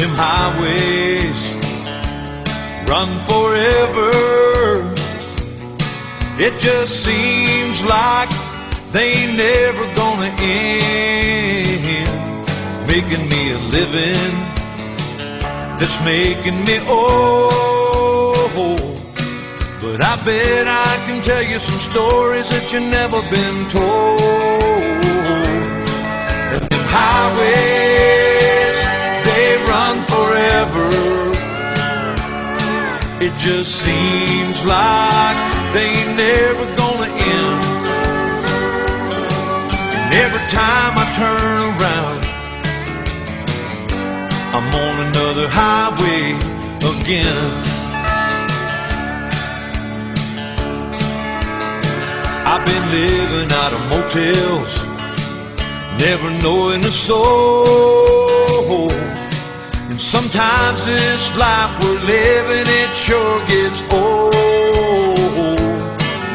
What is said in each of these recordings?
them highways run forever. It just seems like they ain't never gonna end, making me a living that's making me old. But I bet I can tell you some stories that you never been told. And them highways, they run forever. It just seems like they ain't never gonna end. And every time I turn around, I'm on another highway again. I've been living out of motels, never knowing a soul. And sometimes this life we're living, it sure gets old.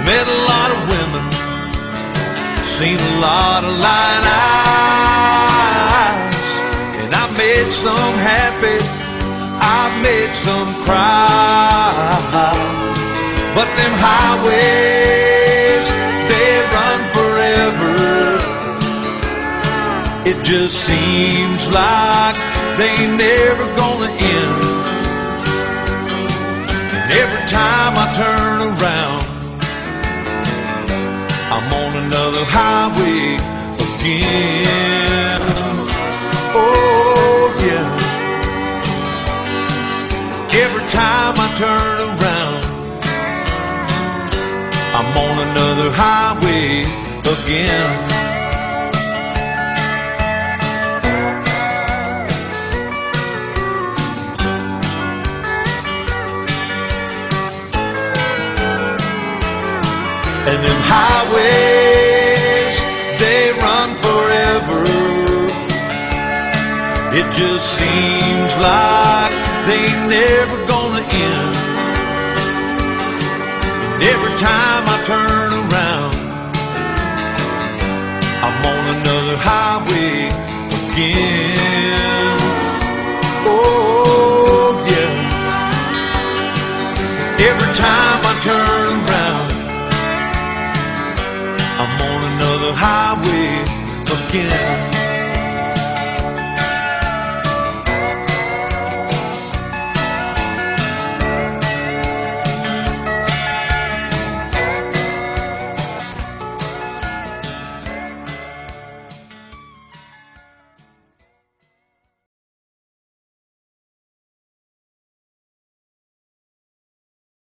Met a lot of women, seen a lot of lying eyes, and I made some happy, I made some cry. But them highways, they run forever. It just seems like they ain't never gonna end. And every time I turn around, I'm on another highway again. Oh yeah. Every time I turn around, I'm on another highway again. And them highways, they run forever. It just seems like they ain't never gonna end. And every time I turn around, I'm on another highway again. Oh yeah. Every time I turn around, I'm on another highway again.